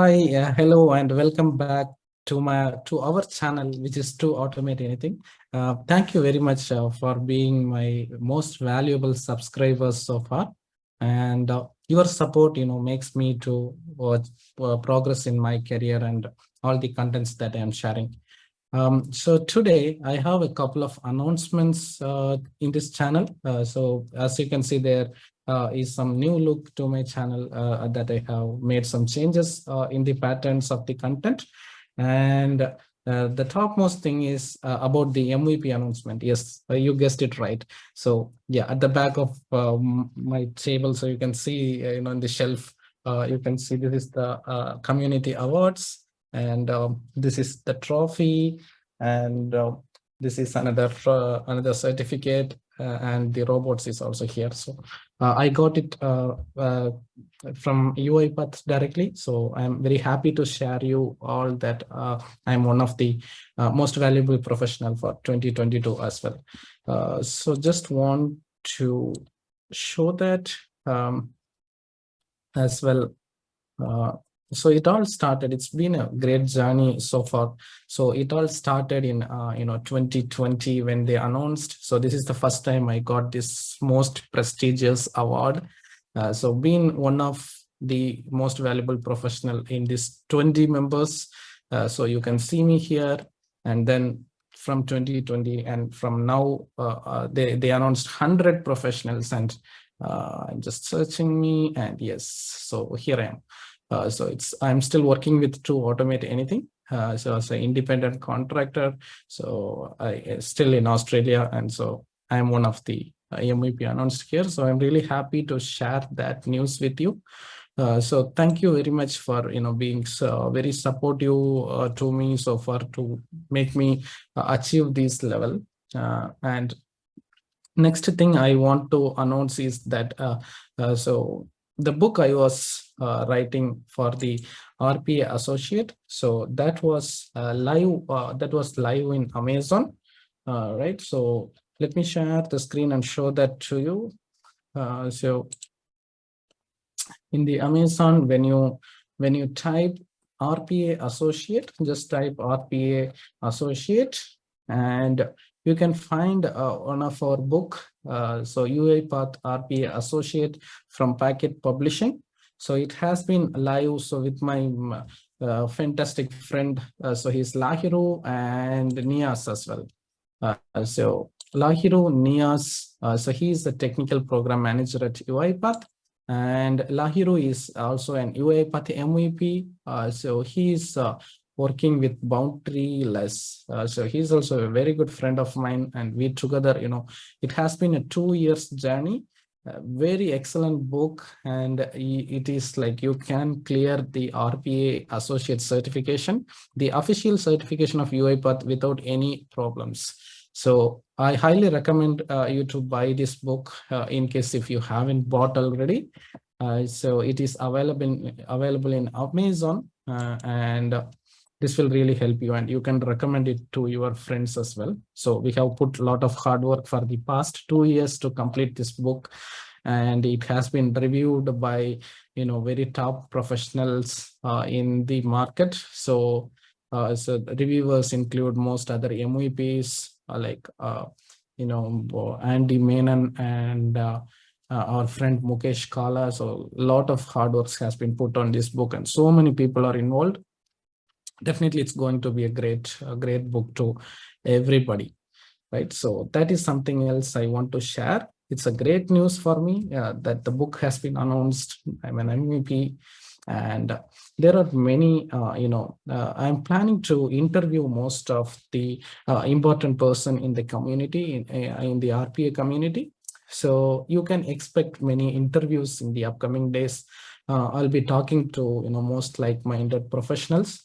Hi, hello, and welcome back to our channel, which is To Automate Anything. Thank you very much for being my most valuable subscribers so far, and your support, makes me to progress in my career and all the contents that I am sharing. So today I have a couple of announcements in this channel. So as you can see, there is some new look to my channel that I have made some changes in the patterns of the content. And the topmost thing is about the MVP announcement. Yes, you guessed it right. So yeah, at the back of my table, so you can see, in the shelf, you can see this is the community awards. And this is the trophy, and this is another certificate, and the robots is also here. So I got it from UiPath directly. So I'm very happy to share you all that I'm one of the most valuable professional for 2022 as well. So just want to show that as well. So it all started, it's been a great journey so far. So it all started in 2020 when they announced. So this is the first time I got this most prestigious award. So being one of the most valuable professional in this 20 members. So you can see me here, and then from 2020 and from now they announced 100 professionals, and I'm just searching me, and yes, so here I am. So I'm still working with To Automate Anything. So as an independent contractor, so I still in Australia, and so I'm one of the MVP announced here. So I'm really happy to share that news with you. So thank you very much for being so very supportive to me so far to make me achieve this level. And next thing I want to announce is that so the book I was writing for the RPA associate, so that was live in Amazon, right? So let me share the screen and show that to you. So in the Amazon, when you type RPA associate, just type RPA associate, and you can find one of our book, so UiPath RPA associate from Packet Publishing. So it has been live. So with my fantastic friend, so he's Lahiru and Nias as well. So Lahiru, Nias, so he's the technical program manager at UiPath. And Lahiru is also an UiPath MVP. So he's working with Boundaryless. So he's also a very good friend of mine. And we together, it has been a 2 years journey. Very excellent book. And it is like you can clear the RPA associate certification, the official certification of UiPath without any problems. So I highly recommend you to buy this book in case if you haven't bought already. So it is available in Amazon, and this will really help you, and you can recommend it to your friends as well. So we have put a lot of hard work for the past 2 years to complete this book, and it has been reviewed by very top professionals in the market. So so reviewers include most other MVPs like Andy Menon and our friend Mukesh Kala. So a lot of hard work has been put on this book, and so many people are involved. Definitely, it's going to be a great book to everybody, right? So that is something else I want to share. It's a great news for me that the book has been announced. I'm an MVP, and there are many, I'm planning to interview most of the important person in the community, in the RPA community. So you can expect many interviews in the upcoming days. I'll be talking to most like-minded professionals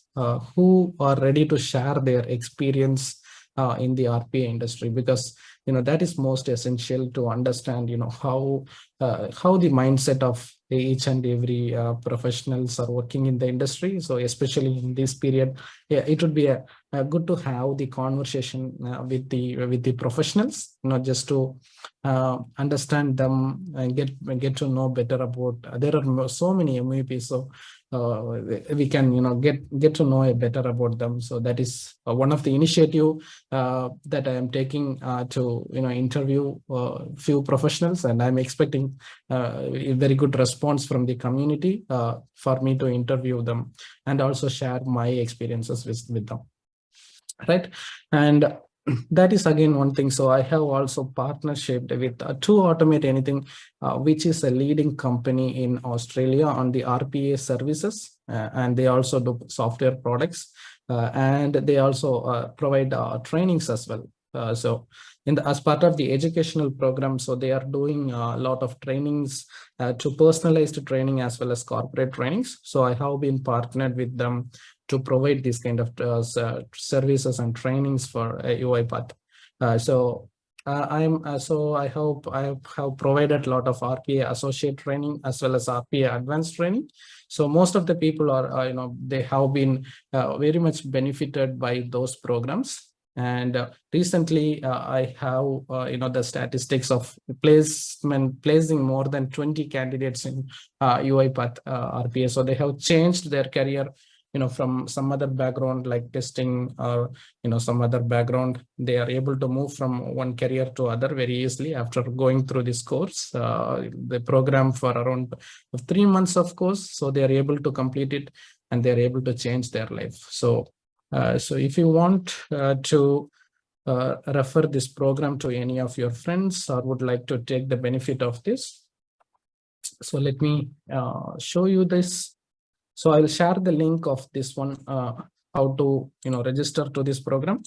who are ready to share their experience in the RPA industry, because that is most essential to understand how the mindset of each and every professionals are working in the industry. So especially in this period, yeah, it would be good to have the conversation with the professionals, just to understand them and get to know better about. There are so many MVPs, so we can get to know better about them. So that is one of the initiative that I am taking to interview few professionals, and I'm expecting a very good response from the community for me to interview them and also share my experiences with them, right? And that is again one thing. So I have also partnership with To Automate Anything, which is a leading company in Australia on the RPA services, and they also do software products, and they also provide trainings as well. So as part of the educational program, so they are doing a lot of trainings, to personalized training as well as corporate trainings. So I have been partnered with them to provide these kind of services and trainings for UiPath. I hope I have provided a lot of RPA associate training as well as RPA advanced training. So most of the people are, they have been very much benefited by those programs. And recently, I have, the statistics of placing more than 20 candidates in UiPath RPA. So they have changed their career, from some other background like testing or some other background. They are able to move from one career to other very easily after going through this course, the program for around 3 months of course. So they are able to complete it and they are able to change their life. So if you want to refer this program to any of your friends or would like to take the benefit of this, so let me show you this. So I'll share the link of this one, how to register to this program.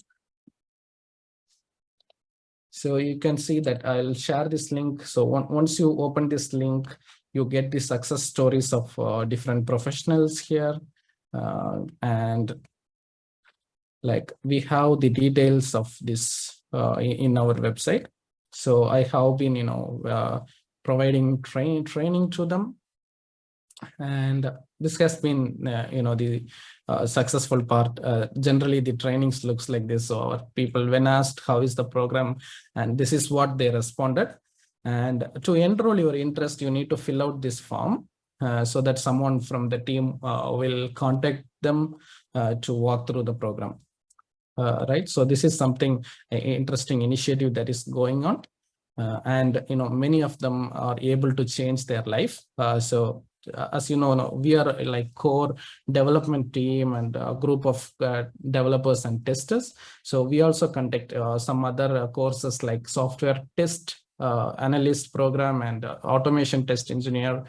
So you can see that I'll share this link. So once you open this link, you get the success stories of different professionals here, and like we have the details of this in our website. So I have been providing training to them. And this has been, the successful part. Generally, the trainings looks like this. So our people, when asked how is the program, and this is what they responded. And to enroll your interest, you need to fill out this form so that someone from the team will contact them to walk through the program. Right. So this is something interesting initiative that is going on. And many of them are able to change their life. So as you know, we are like core development team and a group of developers and testers. So we also conduct some other courses like software test analyst program and automation test engineer,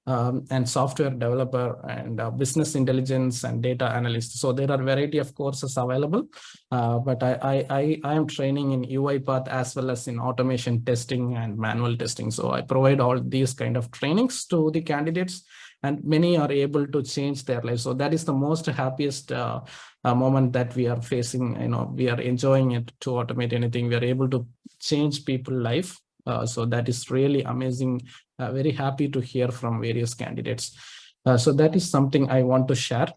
and software developer and business intelligence and data analyst. So there are a variety of courses available, but I am training in UiPath as well as in automation testing and manual testing. So I provide all these kind of trainings to the candidates, and many are able to change their life. So that is the most happiest moment that we are facing. We are enjoying it. To automate anything, we are able to change people's life. So that is really amazing. Very happy to hear from various candidates. So that is something I want to share.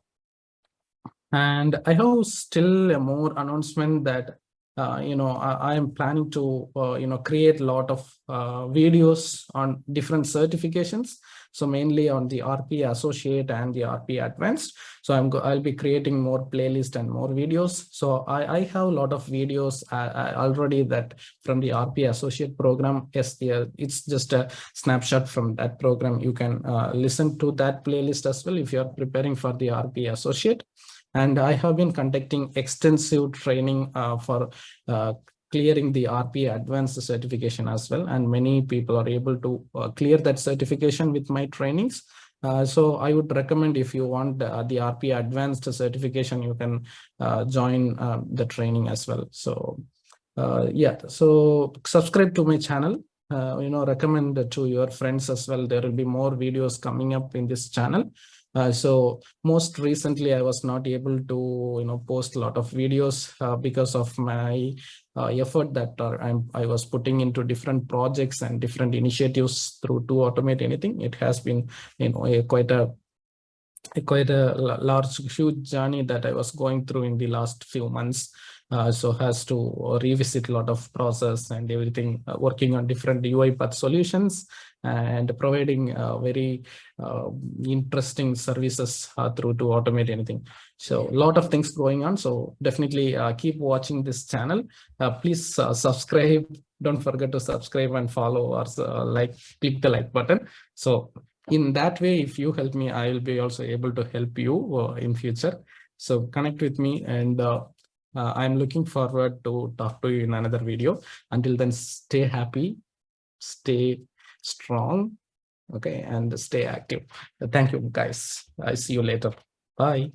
And I have still a more announcement that I am planning to create a lot of videos on different certifications. So mainly on the RPA Associate and the RPA Advanced. So I'll be creating more playlists and more videos. So I have a lot of videos already that from the RPA Associate program. Yes, it's just a snapshot from that program. You can listen to that playlist as well if you are preparing for the RPA Associate. And I have been conducting extensive training for clearing the RPA Advanced certification as well. And many people are able to clear that certification with my trainings. So I would recommend, if you want the RPA Advanced certification, you can join the training as well. So yeah, so subscribe to my channel. Recommend to your friends as well. There will be more videos coming up in this channel. So most recently, I was not able to post a lot of videos because of my effort that I was putting into different projects and different initiatives through To Automate Anything. It has been quite a large, huge journey that I was going through in the last few months. so has to revisit a lot of process and everything, working on different UiPath solutions and providing very interesting services through to automate anything. So a lot of things going on. So definitely keep watching this channel. Please subscribe. Don't forget to subscribe and follow or like, click the like button. So in that way, if you help me, I will be also able to help you in future. So connect with me, and I'm looking forward to talk to you in another video. Until then, stay happy, stay strong, okay, and stay active. Thank you, guys. I see you later. Bye.